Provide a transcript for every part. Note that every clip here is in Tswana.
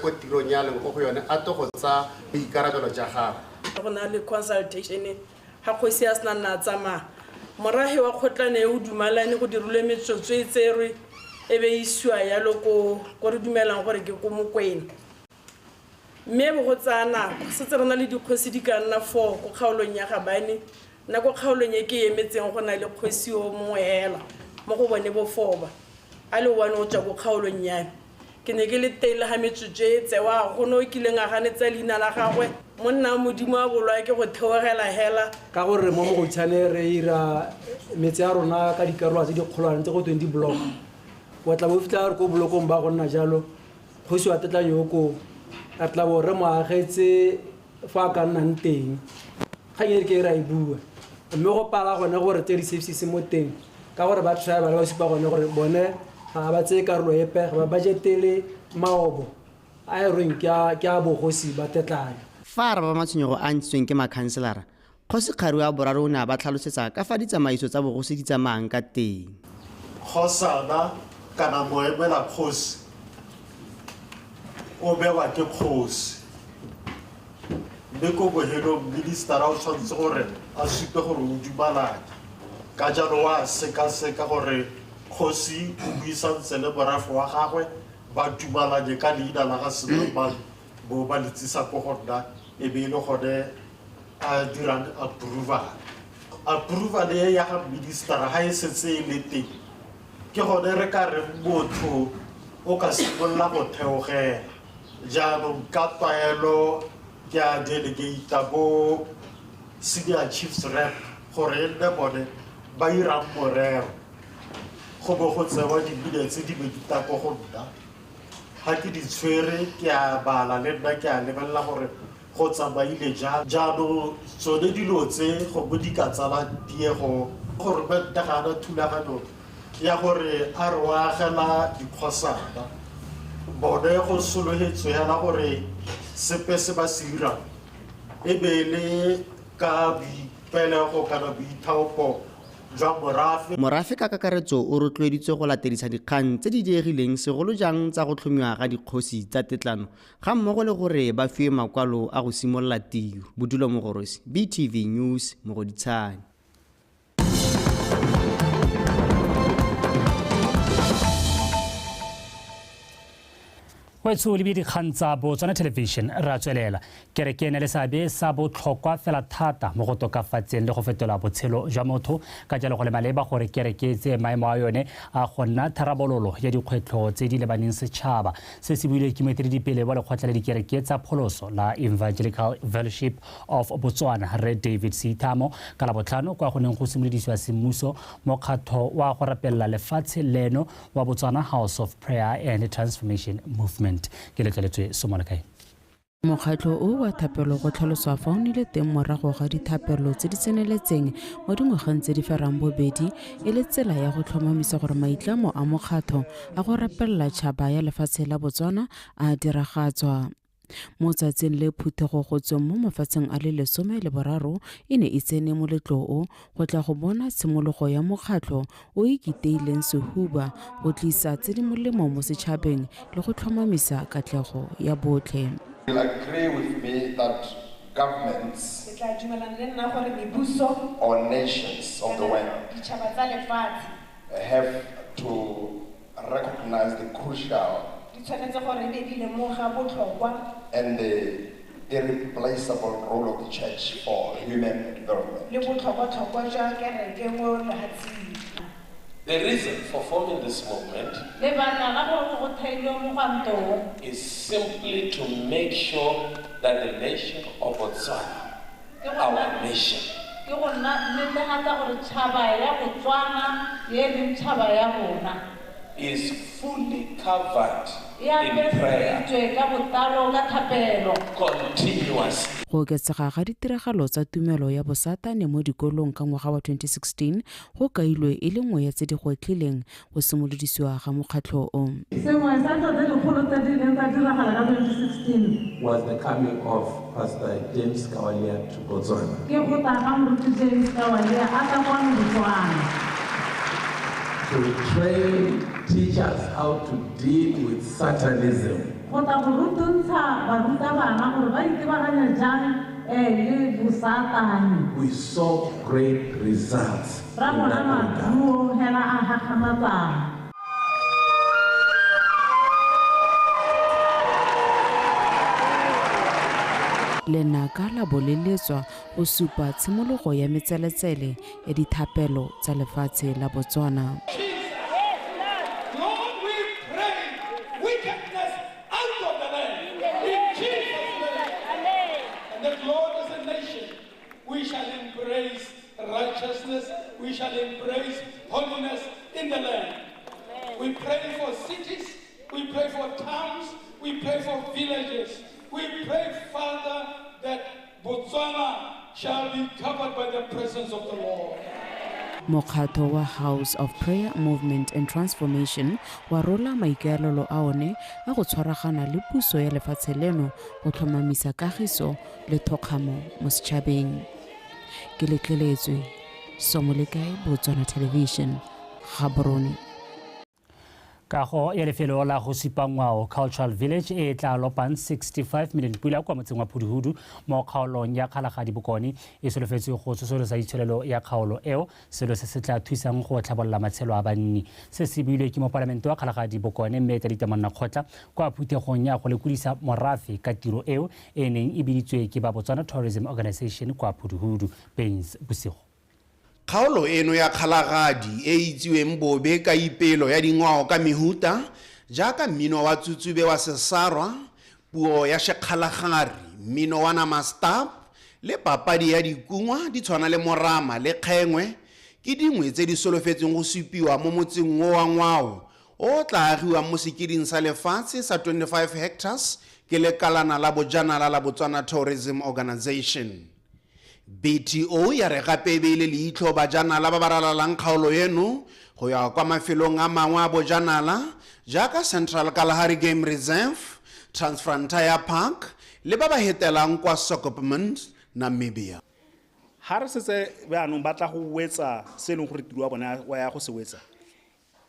ko tirong ya leng go yone a to go tsa boikarabelo ja gago go na le consultation ha kgosi ya sena nna tsamaya morahe wa kgotlane o dumalane go dirile metsotso e tserwe e be isiwa ya loko go re dumelang gore ke ko mokwena mme bo go tsana se tsere na le dikgosi di ka nna 4 go kgaolong ya gabane na go kgaolong e ke emetseng go na le kgosi o moela mo go bone bo 4 a le one o tsa go kgaolong ya ke ne ke le tele ha metsotso e tsewa go no kile nga gane tsa lina la gagwe monna modimo a bolwa ke go theogela hela ka gore mo go tshane re ira metse a rona ka dikarolo tse di kgolwane tse go 20 block wa tla bo fitla re go blokong ba gonna jalo go se wa tetla yoko a tla bo re mo agetse fa ka nna nteng ga ke ra e bua mme go pala gone gore tse di services mo teng ka gore ba try ba le ba sipa gone gore bone ga ba tse karolo e pega ba budgetele maobo a e reng ke a bogosi ba tetlanya fa ba matshwenyego a ntshitsweng ke makhanselara kgosi kgari wa boraro o ne a ba tlhalosetsa ka fa ditsamaiso tsa bogosi di tsamayang ka teng kgosana kana moemela kgosi o bewa ke kgosi mme ko bohelong ministera o tshwanetse gore a supe gore o dumalane ka jalo wa sekaseka gore kgosi o buisantse le morafe wa gagwe ba dumalanye ka leina la ga senomang bo ba letsisa ko go nna e be e le gone a dirang approval e ya ga ministera ga e setse e le teng ke gone re ka re motho o ka simolola go theogela jaanong ka tlwaelo ke a delegata bo senior chiefs rep gore e nne bone ba irang morero go bo go tsewa di-minutes di be di tako go nna ga ke di tshwere ke a bala le nna ke a lebelela gore go tsamaile jang jaanong tsone dilo tse go bo di ka tsala tiego goromente ga ana thulaganyo ya gore a re o agela dikgosana bone go sologetswe yana gore sepe se ba se dirang e be le ka boipelego kana boithaopo jwa morafe ka kakaretso o rotloeditswe go latedisa dikgang tse di diegileng segolo jang tsa go tlhomiwa ga dikgosi tsa tetlano ga mmogo le gore ba fiwe makwalo a go simolola tiro Bodulo Mogorosi BTV News Mogoditshane Wetso le dikgang tsa Botswana Television ra tswelela kereke ene le sabe sa botlhokwa fela thata mo go tokafatseng le go fetola botshelo jwa motho ka jalo go le maleba gore kereke tse maemo a yone a go nna tharabololo ya dikgwetlho tse di lebaneng setšhaba se se builwe ke moeteledipele wa lekgotla la dikereke tsa pholoso la Evangelical Fellowship of Botswana Re David Sitamo ka la botlhano kwa go neng go simolodisiwa semmuso mokgatlho wa go rapelela lefatshe leno wa Botswana House of Prayer and Transformation Movement ke letleletswe Somolakae Mokgatlho o wa thapelo go tlhaloswa fa o nnile teng morago ga dithapelo tse di tseneletseng mo dingwageng tse di ferang bobedi e le tsela ya go tlhomamisa gore maitlamo a mokgatlho a go rapelela tšhaba ya lefatshe la Botswana a diragatswa mo tsatsing le phuthego go tsweng mo mafatsheng a le 13 e ne e tsene mo letloo go tla go bona tshimologo ya mokgatlho o ikiteileng sehuba go tlisa tse di molemo mo setšhabeng le go tlhomamisa katlego ya botlhe. You agree with me that governments or nations of the world have to recognize the crucial and the irreplaceable role of the church for human development. The reason for forming this movement is simply to make sure that the nation of Botswana, our nation, is fully covered in prayer continuously. Go oketsega ga ditiragalo tsa tumelo ya bosatane mo dikolong ka ngwaga wa 2016 go kailwe e le nngwe ya tse di gotlhileng go simolodisiwa ga mokgatlho o. Was the coming of Pastor James Kawalia to Botswana. To train teachers how to deal with Satanism go tla go rutuntsha barutabana gore ba itebaganya jang le bosatane. We saw great results. Ra bona maduo hela a gagamatsang. lenaka la boleletswa go supa tshimologo ya metseletsele ya dithapelo tsa lefatshe la Botswana. We shall embrace righteousness, we shall embrace holiness in the land. We pray for cities, we pray for towns, we pray for villages. We pray, Father, that Botswana shall be covered by the presence of the Lord. Mokgatlho wa House of Prayer Movement and Transformation wa rola maikaelelo a one a go tshwaragana le puso ya lefatshe leno go tlhomamisa kagiso le thokgamo mo setšhabeng. Ke letleletswe Somolekae, Botswana Television, Gaborone. Kago ya lefelo la go supa ngwao Cultural Village e tla lopang 65 million pula kwa motseng wa Phuduhudu mo kgaolong ya Kgalagadi Bokone e solofetswe go tsosolosa itsholelo ya kgaolo eo selo se se tla thusang go tlhabolola matshelo a banni se se builwe ke mo palamente wa Kgalagadi Bokone mme tla ditamana kgotla kwa phuthegong ya go lekodisa morafe ka tiro eo e neng e biditswe ke ba Botswana Tourism Organization kwa Phuduhudu. Baines Bosigo. Kgaolo eno ya Kgalagadi e itsiweng bobe ka ipelo ya dingwao ka mehuta jaaka mmino wa tsutsube wa sesarwa, puo ya Shekgalagari, mmino wa Namastab le papadi ya dikungwa di tshwana le morama le kgengwe ke dingwe tse di solofetseng go supiwa mo motseng wa ngwao o tla agiwa mo sekiding sa lefatshe sa 25 hectares ke lekalana la bojanala la Botswana Tourism Organization. BTO ya re gape be le leitlo bajanala ba baralalang kgaolo eno go ya kwa mafelong a mangwe a bojanala jaaka Central Kalahari Game Reserve, Transfrontier Park le ba ba hetelang kwa Swakopmund, Namibia. Ha re setse baanong ba tla go wetsa se leng gore tiro wa bona wa ya go se wetsa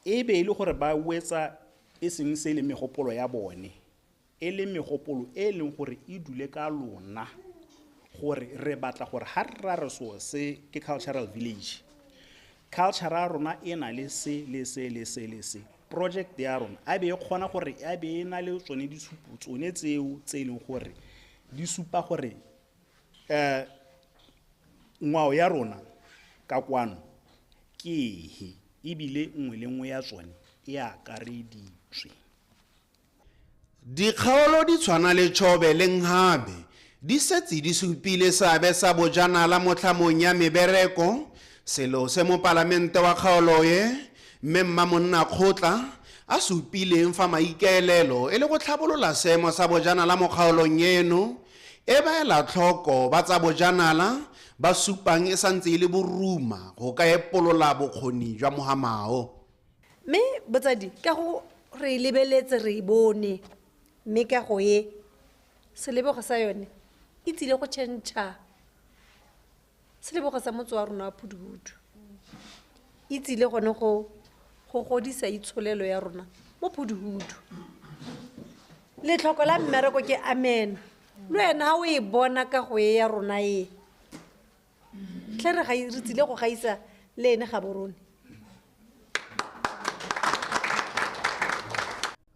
e be ile gore ba wetsa e seng se le megopolo ya bone e le megopolo e leng gore e dule ka lona gore re batla gore ha re so se ke cultural village culture rona e na le se project ya rona a be e kgona gore a be e na le tsone di supo tsone tseo tse leng gore di supa gore ngwao ya rona ka kwano ke ebile nngwe le nngwe ya tsone e akareditswe. Dikgaolo di tshwana le Chobe le Nghabe di setse di supile seabe sa bojanala mo tlhamong ya mebereko selo se mo palamente wa kgaolo ye mme Mmamonna Kgotla a supileng fa maikaelelo e le go tlhabolola seemo sa bojanala mo kgaolong eno e ba ela tlhoko ba tsa bojanala ba supang e santse e le boruma go ka epolola bokgoni jwa mogamao. Me botsadi ka go re lebeletse re bone me ka go ye selebego sa yone e tsile go tšhentšha selebego sa motse wa rona wa Phuduhudu e tsile gone go godisa itsholelo ya rona mo Phuduhudu. Letlhoko la mmereko ke amen le wena ha o e bona ka go ye ya rona ye tle re tsile go gaisa le ene Gaborone.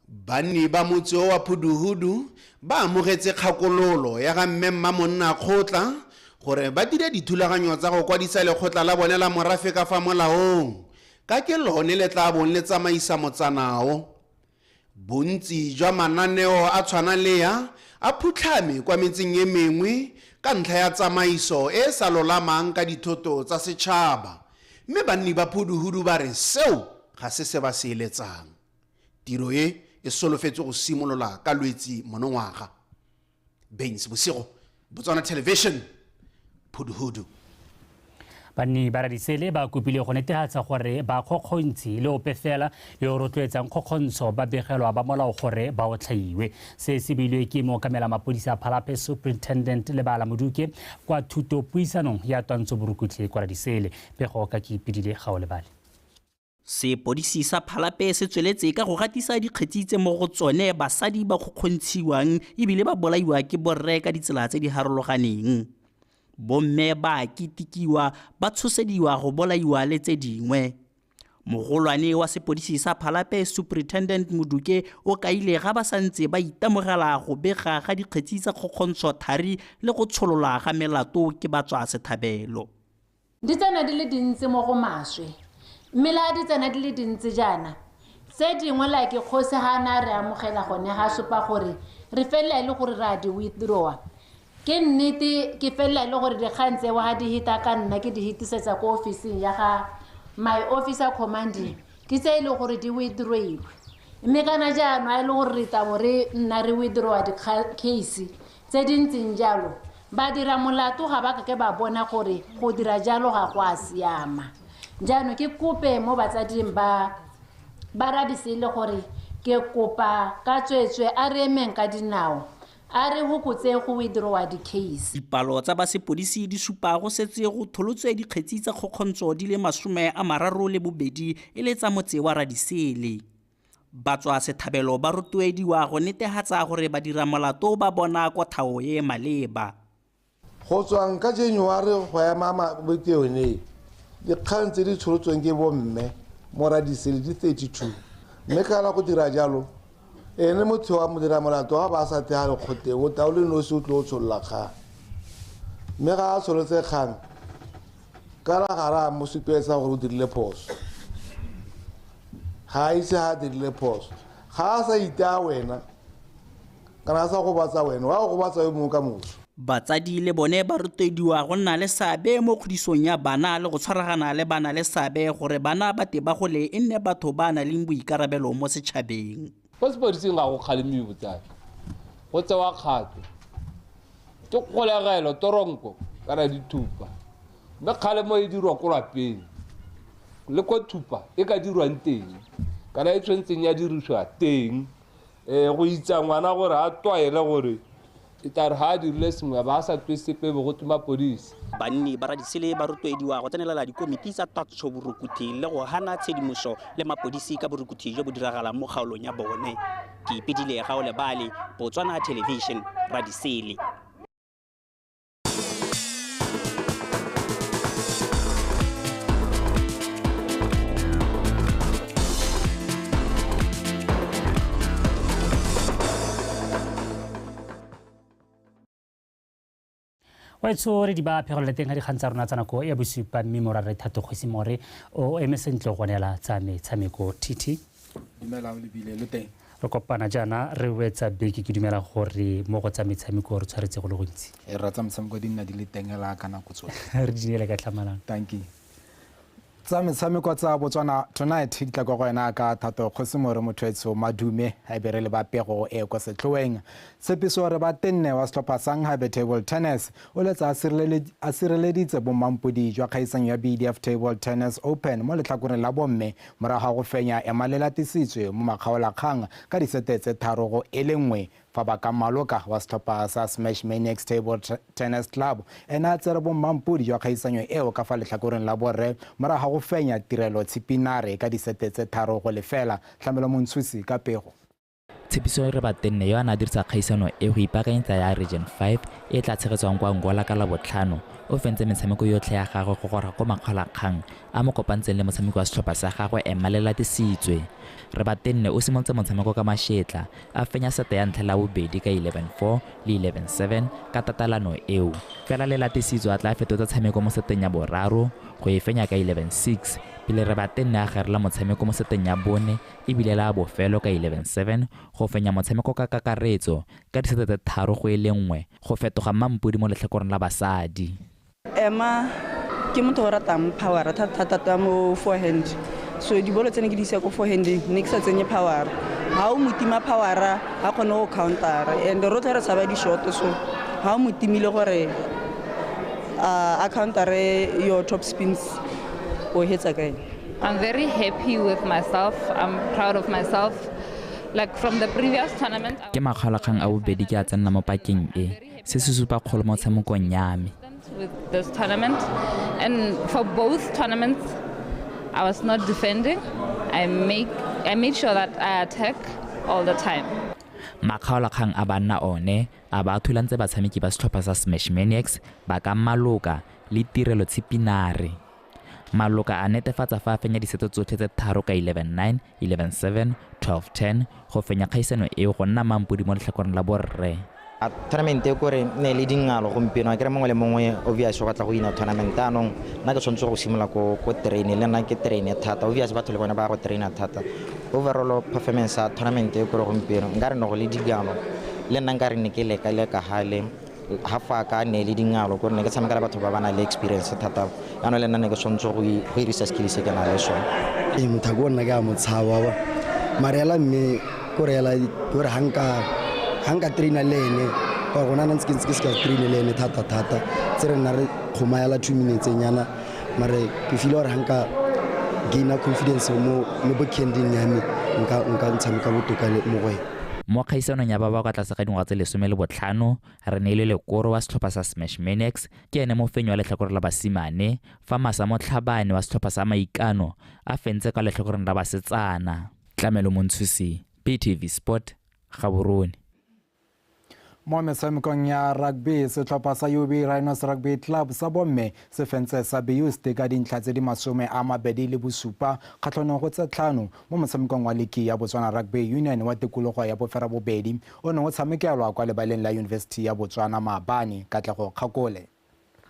Banni ba motse wa Phuduhudu ba amogetse kgakololo ya ga mme Mmamonna Kgotla gore ba dire dithulaganyo tsa go kwadisa lekgotla la bone la morafe ka fa molaong ka ke lone le tla bong le tsamaisa motsanao. Bontsi jwa mananeo a tshwana le ya a phutlhame kwa metseng e mengwe ka ntlha ya tsamaiso e sa lolamang ka dithoto tsa setšhaba mme banni ba Phuduhudu ba re seo ga se se ba se eletsang. Tiro e e solofetse go simolola ka Lwetse monongwaga. Baines Bosigo, Botswana Television, Phuduhudu. Banni ba radisele ba kopile go netefatsa gore ba kgokgontsi le opefela yo rotloetsang kgokgontsho ba begelwa ba molao gore ba otlhaiwe se se bilwe ke mookamela mapodisa Phalape Superintendent Lebala Moduke kwa thuto puisanong ya twantsho borukhutlhe kwa radisele pego ka ke ipidile ga o lebale. Sepodisi sa Phalape se tsweletse ka go gatisa dikgetsi tse mo go tsone basadi ba go kgontshitswang ebile ba bolaiwa ke borre ka ditsela tse di harologaneng. Bomme ba kitikiwa ba tshosediwa go bolaiwa le tse dingwe. Mogolwane wa sepodisi sa Phalape Superintendent Muduke o kaile ga ba santse ba itemogela go bega ga dikgetsi tsa kgokgontsho thari le go tsholola ga melato ke batswa sethabelo. Di tsena di le dintsi mo go maswe. Mme la di tsena di le dintsi jaana. Se dingwe la ke kgose ha na re amogela gone ha supa gore re fela ile gore ra di withdraw. Ke nnete ke fela ile gore di khantse wa di hita ka nna ke di hitisetsa ko office ya ga my officer commanding ke se ile gore di withdraw. Mme kana jaana ile gore re tabo re nna re withdraw di case tse dintseng jalo. Ba dira molato ga ba ke ba bona gore go dira jalo ga go a siama. Jano ke kope mo batsading ba rabisile gore ke kopa ka tswetswe a re emeng ka dinao a re hokotse go withdraw di case. Dipalo tsa ba sepodisi di supa go setse go tholotswe dikgetsi tsa kgokgontsho di le 32 e le tsa motse wa Radisele. Batswa sethabelo ba rotloediwa go netehatsa gore ba dira molato ba bona kothao e maleba. Go tswang ka January go ya mama bokeone dikgang tse di tsholotsweng ke bomme mo Radisele di 32. Mme ka la go dira jalo ene motho wa modira molato ga ba sa tea lekgote o taole nosi o tlo tsholla kgang. Mme ga a tsholotse kgang ka la gara mo supetsa gore o dirile phoso. Ha ise ha dirile phoso ga sa ita wena kana sa go batsa wena wa go batsa yo mo ka motho. Batsadi le bone ba rotloediwa go nna le seabe mo kgodisong ya bana le go tshwaragana le bana le seabe gore bana ba te ba gole e nne batho ba na le boikarabelo mo setšhabeng. Go sepodising ga go kgalemi botsadi go tsewa kgato ke kgolegelo toronko kana dithupa mme kgalemo e dirwa ko lapeng le ko thupa e ka dirwang teng kana e tshwantseng ya dirisiwa teng go itsa ngwana gore a twaele gore itare ha dirile sengwe ba sa tsesepe go tuma polisi. Banni ba Radisele ba rotloediwa go tsenelela dikomiti tsa tatso borukuthi le go hana tshedimoso le mapodisi ka borukuthi jo bo diragalang mo kgaolong ya bone. Ke ipedile ga o lebale Botswana Television Radisele. wa itso re di ba phegolo teng ga di khantsa rona tsana ko ya bosupa memora re thato Kgosimore o emesentle go nela tsa metshameko TT. Dumela o lebile le teng re kopana jana re wetsa beke ke dumela gore mo go tsa metshameko re tshwaretse go le gontsi e ratsa metshameko di nna di le teng la kana go tswa re di le ka tlhamalana. Thank you. Tsa metshameko tsa Botswana tonight di tla go wena ka Thato Kgosimore Mothoetso Madume ha bere le ba pego e go setlhoeng tshepiso re ba tenne wa setlhopha sang Haebe Table Tennis o letsa a sireleditse bomampodi jwa kgaisang ya BDF Table Tennis Open mo letlhakoreng la bomme moraga go fenya e malela tisitswe mo makgaola kgang ka disete tse tharo go elengwe fa ba ka maloka wa setlhopha sa Smash Maniacs Table Tennis Club ena tsere bomampodi jwa kgaisanyo eo ka fa letlhakoreng la borre moraga go fenya tirelo tshipinare ka disete tse tharo go lefela tlamelo Montshusi ka pego. Tshepiso re ba tenne yo ana dirisa kgaisano e go ipakanyetsa ya Region 5 e tla tshegetswang kwa Ngola ka la botlhano o fentse metshameko yotlhe ya gagwe go gora go makgalakgang a mo kopantseng le motshameko wa setlhopha sa gagwe malela tisitswe. Re ba tenne o simolotse motshameko ka mashetla a fenya sete ya ntlha la bobedi ka 11-4 le 11-7 ka tatalano eo fela le latisitswe a tla fetotsa tshameko mo seteng ya boraro go e fenya ka 11-6 pele re ba tenne a garela motshameko mo seteng ya bone ebile la bofelo ka 11-7 go fenya motshameko ka kakaretso ka disete tse tharo go elengwe go fetoga mampodi mo letlhakoreng la basadi. Emma ke motho o ratang power thata mo forehand so dibolo tsene ke di isa ko forehand ne ke sa tsenye power ha o mutima power ha kgone go counter and rotlhe re tsaba di shot so ha o mutimile gore a counter your top spins o hetsa kae. I'm very happy with myself. I'm proud of myself. Like from the previous tournament. Ke makgalakgang a bobedi ke a tsenna mo pakeng e se se supa kgolo mo tshamekong ya me. With this tournament and for both tournaments I was not defending. I made sure that I attack all the time. Makgaolakgang a banna one a ba thulantse batshameki ba setlhopha sa Smash Maniacs ba ka Maloka le Tirelo Tshipinare. Maloka a netefatsa fa a fenya diseto tsotlhe tse tharo ka 11-9, 11-7, 12-10 go fenya kgaisano eo go nna mampodi mo letlhakoreng la borre. Tournament e kore ne le dingalo gompieno a kere mongwe le mongwe obvious go batla go ina tournament anong nna ke tshwanetse go simolola ko train le nna ke train thata obvious batho le bona ba go traina thata overall performance a tournament e kore gompieno nka re no go le digalo le nna nka re ne ke leka hale hafa ka ne le dingalo gore ne ke tshameka le batho ba bana le experience thata ano le nna ne ke tshwanetse go irisa skills ke na le sone e mothago nna ka motshawa ba marela mme korela gore hanga trainer lene go gona nna ntse ke ska trainer lene thata tsere nna re kgomayala 2 minutes nyana mare ke feel gore hanga gain confidence mo bookending ya me nka ntsameka botoka le mo go mo kgaisanong ya ba ka tlase ga dingwaga tse 15 re ne ile lekoro wa setlhopha sa Smash Maniacs ke ene mo fenyo wa letlhakore la basimane fa Masamo Tlhabane wa setlhopha sa Maikano a fentse ka letlhakoreng la basetsana. Tlamelo Montshusi, PTV Sport, Gaborone. Mo metshamekong ya rugby setlhopha sa UB Rhinos Rugby Club sa bomme se fentse sa Beust ka dintlha tse di 27 kgatlhanong go tse 5 mo motshamekong wa ligi ya Botswana Rugby Union wa tikologo ya Bofera Bobedi o ne o tshamekelwa kwa lebaleng la University ya Botswana Maabane Katlego Kgakole.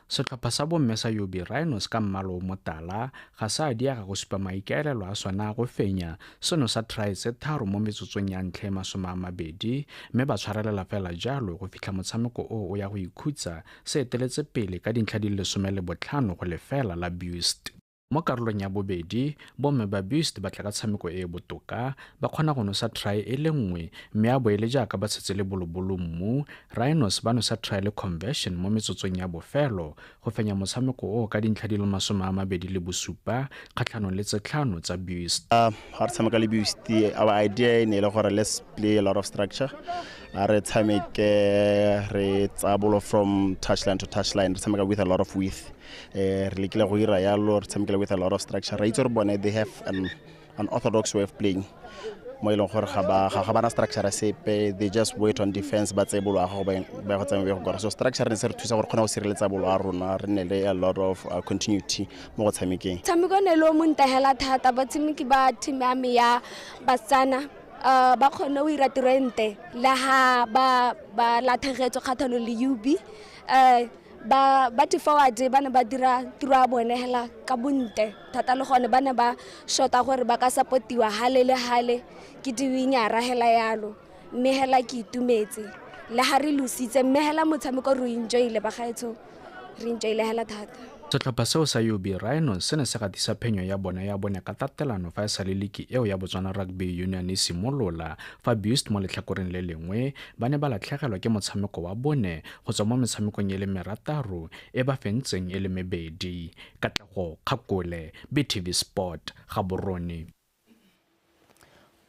Setlhopha sa bomme sa UB Rhinos ka mmalo motala ga sa diaga go supa maikaelelo a sona go fenya seno sa try tse 3 mo metsotsong ya ntlhe 20 mme ba tshwarelela fela jalo go fitlha motshameko o ya go ikhutsa se eteletse pele ka dintlha di 15 go lefela la Beust. Mo karolong ya bobedi bomme ba Beust ba tla ka tshameko e botoka ba kgona go nosa try e le nngwe mme a boele jaaka ba tshetse le bolobolo mmu Rhinos ba nosa try le conversion mo metsotsong ya bofelo go fenya motshameko o ka dintlha di 27 kgatlhanong le tse 5 tsa Beust. Ha re tshameka le Beust our idea ne le gore let's play a lot of structure. Re tshameke re tsabolo from touchline to touchline re tshameka with a lot of width. Re lekile go ira yalo re tshamekile with a lot of structure. Right or bone they have an orthodox way of playing. Mo ileng gore ga ba structure sepe they just wait on defense ba tsebolo a go ba go tsamaya go so structure ne se re thusa gore khona go sireletsa bolo a rona re ne le a lot of continuity mo go tshamekeng. Tshameko ne lo montahela thata ba tshimiki ba team ya me ya Batsana ba khona o ira trente la ha ba lathegetso kgathano le UB ba te forward ba ne ba dira tiro a bone hela ka bonte thata le gone ba ne ba shota gore ba ka supportiwa hale ke diwinyara hela yalo mme hela ke itumetse le ha re lusitse mme hela motshameko re enjoyle ba gaetso re enjoyle hela thata. Setlhopha seo sa UB Rhinos se ne se gatisa phenyo ya bone ka tatelano fa e sa le liki eo ya Botswana Rugby Union e simolola fa Beust mo letlhakoreng le lengwe ba ne ba latlhegelwa ke motshameko wa bone go tswa mo metshamekong e le merataro e ba fentseng e le mebedi. Katlego Kgakole, BTV Sport, Gaborone.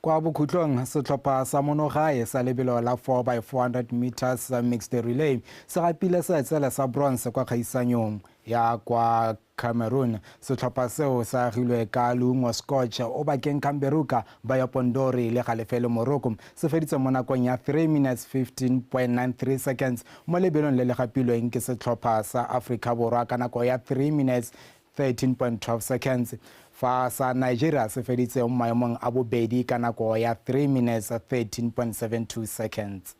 Kwa bokhutlong setlhopha sa monogae sa lebelo la 4x400 meters mixed relay se gapile seetsele sa bronze kwa kgaisanyong ya kwa Cameroon. Setlhopha seo sa agilwe ka Lungo Scotch o bakeng Camberuka ba ya Pondori le Galefele Morocco se feditse mo nakong ya 3 minutes 15.93 seconds mo lebelong le le gapilweng ke setlhopha sa Africa Borwa ka nako ya 3 minutes 13.12 seconds. Fa sa Nigeria se feditse mo maemong a bobedi ka nako ya 3 minutes 13.72 seconds.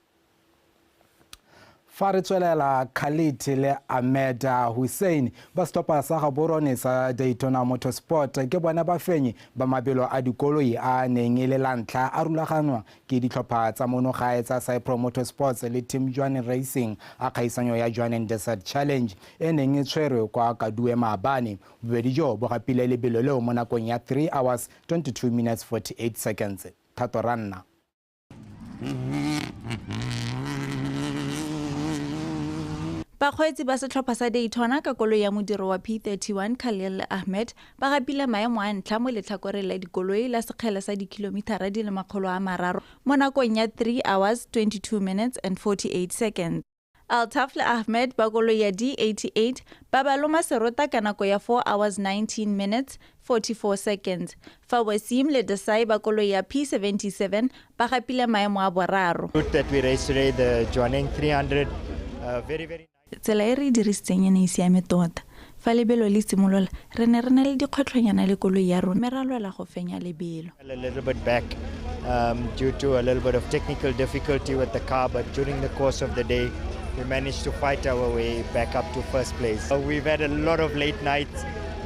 Fa re tswelela Khalid le Ahmed Hussein ba stopa sa Gaborone sa Daytona Motorsport ke bona ba fenye ba mabelo a dikoloi a neng le lantla a rulaganwa ke ditlhopha tsa monogae tsa Cypro Motorsports le Team Joan Racing a kgaisanyo ya Joan Desert Challenge e neng e tshwerwe kwa Kadue Maabane. Bobedi jo bo gapile lebelo leo mo nakong ya 3 hours 22 minutes 48 seconds. Thato Ranna. Bakgweetsi ba setlhopha sa Daytona ka koloi ya modiro wa P31 Khalil Ahmed ba gapile maemo a ntlha mo letlhakoreng la dikoloi la sekgele sa dikilomitara di le 300 mo nakong ya 3 hours 22 minutes and 48 seconds. Altafle Ahmed ba koloi ya D88 ba ba loma serota ka nako ya 4 hours 19 minutes 44 seconds. Fa Wasim le Desai ba koloi ya P77 ba gapile maemo a boraro. That we raced today, the Joaneng 300, very Tsela e re dirisitseng ya ne siame tota. Fa lebelo le simolola re ne le dikgwetlhonyana le koloi ya rona mme ra lwela go fenya lebelo. a little bit back due to a little bit of technical difficulty with the car, but during the course of the day we managed to fight our way back up to first place. We've had a lot of late nights,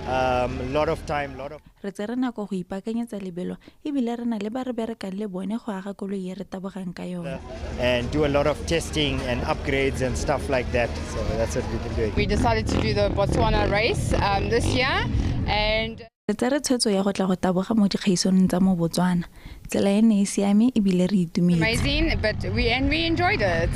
a lot of time, Re tsere nako go ipaakanyetsa lebelo ebile re na le ba re berekang le bone go aga koloi e re tabogang ka yona. and do a lot of testing and upgrades and stuff like that. So that's what we've been doing. We decided to do the Botswana race this year, and Re tsere tshwetso ya go tla go taboga mo dikgaisong tsa mo Botswana. Tsela e ne e siame ebile re itumetse. amazing, but we enjoyed it.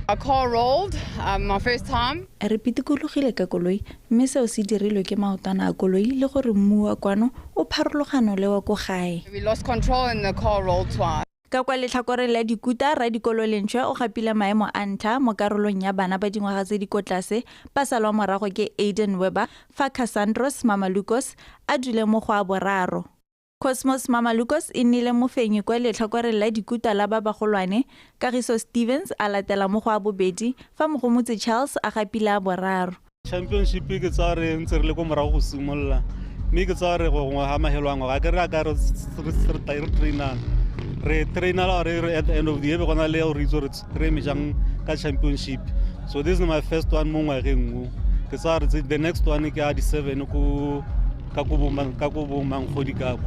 Our car rolled, our first time. Re pitikologile ka koloi mme seo se dirilwe ke maotwana a koloi le gore mmu wa kwano o pharologano le wa ko gae. We lost control and the car rolled twice. Ka kwa letlhakore la dikuta ra dikolo lentšhwa o gapile maemo a ntlha mo karolong ya bana ba dingwaga tse di ko tlase ba salwa morago ke Aiden Weber fa Cassandros Mamalukos a dule mo go a boraro. Cosmos Mamalukos e nnile mofenyi kwa letlhakore la dikuta la ba bagolwane. Kagiso Stevens a latela mo go a bobedi fa Mogomotse Charles a gapile a boraro. Championship ke tsa re ntse re le ko morago go simolola mme ke tsa re go ha mahelo a ngwa ga ke re ka re trainana re trainala re at the end of the year be gona le re itse re mejang ka championship. So this is my first one mo ngwageng ke tsa re the next one ke a di 7 ko ka go bomang godi ka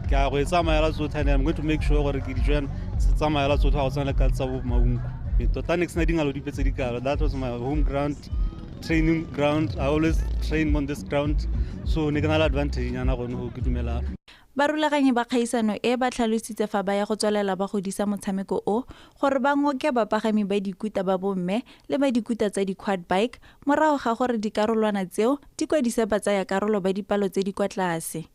ke a go etsamayela tsotlhe and I'm going to make sure gore ke di join tsamayela tsotlhe ga tsana ka tsa bo maungo tota next na dingalo di petse di kalo. That was my home ground, training ground. I always train on this ground, so ne ke na le advantage nyana go no ke dumela. Barulaganye ba kgaisano e ba tlhalositse fa ba ya go tswelela ba godisa motshameko o gore ba ngoke bapagami ba dikuta ba bomme le ba dikuta tsa di-quad bike morago ga gore dikarolwana tseo di kwadise ba tsaya karolo ba dipalo tse di kwa tlase.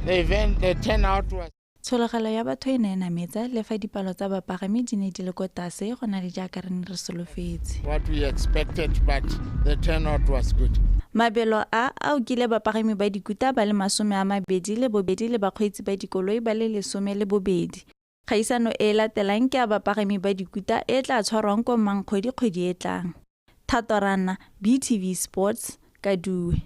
The event, the turnout was Tshologelo ya batho e ne e nametsa le fa dipalo tsa bapagami di ne di le ko tlase go na le jaaka re ne re solofetse. what we expected, but the turnout was good. Mabelo a okile bapagami ba dikuta ba le 22 le bakgweetsi ba dikoloi ba le 12. Kgaisano e latelang ke a bapagami ba dikuta e tla tshwarwang ko Mangkgwedi e tlang. Thatorana, BTV Sports, Kadue.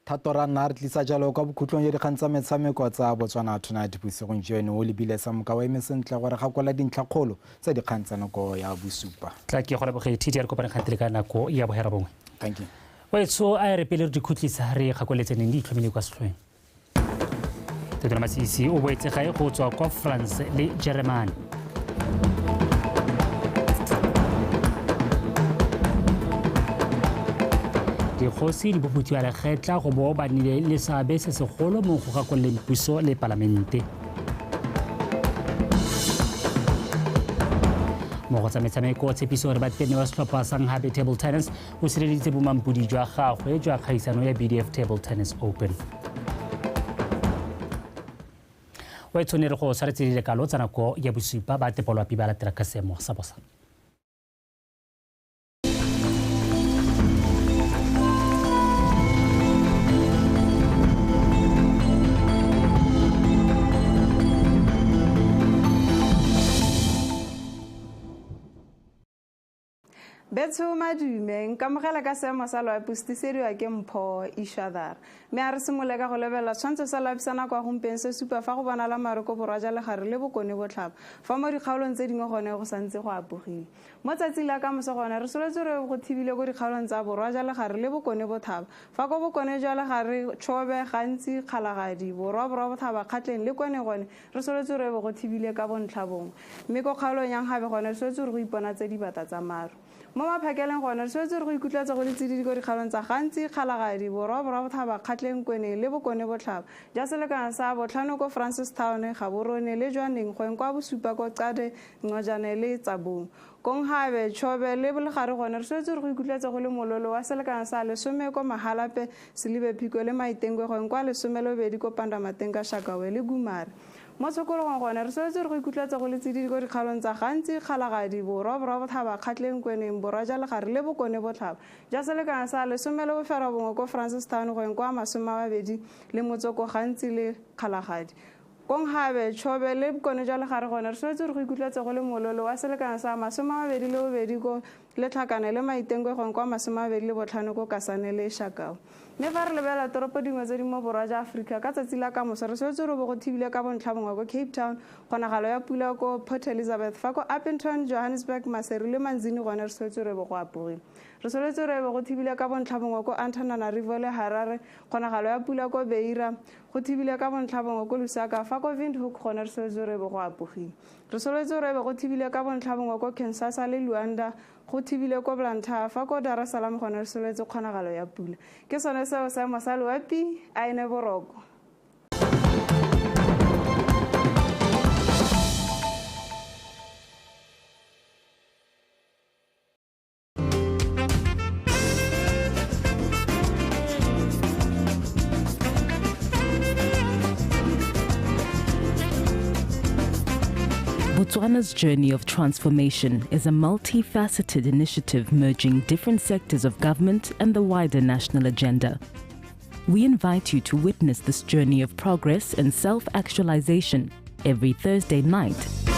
Thatorana re tlisa jalo ka bokhutlong ya dikgang tsa metshameko tsa Botswana Tonight bosigong joeno o lebile sa mokao eme sentle gore ga kola dintlhakgolo tsa dikgang tsa nako ya bosupa. Tla ke gore bogedi ya re kopana kgantele ka nako ya bohera bongwe. Thank you. So a re pele re dikhutlisa re gakoletseng di itlhomile kwa setlhoeng. Tetona Masisi o boetse gae go tswa kwa France le Germany. Dikgosi di boputiwa lekgetla go bo ba nnile le seabe se segolo mo go gakoleng puso le palamente. Mo go tsa metshameko tshepiso gore batene wa setlhopha sa Nghabe Table Tennis o sireleditse bomampodi jwa gagwe jwa kgaisano ya BDF Table Tennis Open. Wa itshwanere go tshwaretse dilekalo tsa nako ya bosupa ba tepolwapi ba latela ka seemo sa bosa. Betso madume nkamogela ka seemo sa loapi se disediwa ke Mpho Ishadar mme a re simole ka go lebela tshwantsho sa loapisana kwa gompieno se supa fa go bonala maroko borwa ja legare le bokone botlhaba fa mo dikgaolong tse dingwe gone go santse go apogile mo tsatsing la ka moso gone re soletse re go thibile go dikgaolong tsa borwa ja legare le bokone botlhaba fa go bokone jwa legare tšhobe gantsi kgalagadi borwa botlhaba kgatleng le kone gone re soletse re go thibile ka bontlhabong mme go kgaolong yang gabe gone re soletse re go ipona tse di bata tsa maru mo maphakeleng gone re soletse re go ikutlatsa go le tsididi go dikgaolong tsa gantsi kgalagadi borwa botlhaba kgatleng kweneng le bokone botlhaba ja selekana sa botlhano ko Francistown Gaborone le jwaneng goeng kwa bosupa ko Qade Ngwajane le Tsabong Konghabe Chobe le bolegare gone re soletse re go ikutlatsa go le mololo wa selekana sa 10 ko Mahalape Selibe Phiko le Maitengwe goeng kwa 12 ko Pandamateng ka Shakawe le Gumare mo tshokologong gone re tshwanetse re go ikutlwetsa go le tsididi ko dikgalong tsa gantsi kgalagadi borwa botlhaba kgatlheng kweneng borwa ja legare le bokone botlhaba ja selekana sa 11 ko Francistown go eng kwa 20 le motsoko gantsi le kgalagadi kong habe chobe le bokone ja legare gone re tshwanetse re go ikutlwetsa go le mololo wa selekana sa 22 ko le tlhakane le maitengo go eng kwa 25 ko Kasane le Shakao mme fa re lebela toropo dingwe tse di mo borwa ja Afrika ka tsatsi la kamoso re tshwanetse re bo go thibile ka bontlhabongwe ko Cape Town kgonagalo ya pula ko Port Elizabeth fa ko Upington Johannesburg Maseri le Manzini gone re tshwanetse re bo go apogile re tshwanetse re bo go thibile ka bontlhabongwe ko Antananarivo le Harare kgonagalo ya pula ko Beira go thibile ka bontlhabongwe ko Lusaka fa ko Windhoek gone re tshwanetse re bo go apogile re tshwanetse re bo go thibile ka bontlhabongwe ko Kinshasa le Luanda go thibile ko Blantyre fa ko Dar es Salaam gone re tshwanetse kgonagalo ya pula ke sone seo sa sa loapi a ene boroko. Botswana's journey of transformation is a multifaceted initiative merging different sectors of government and the wider national agenda. We invite you to witness this journey of progress and self-actualization every Thursday night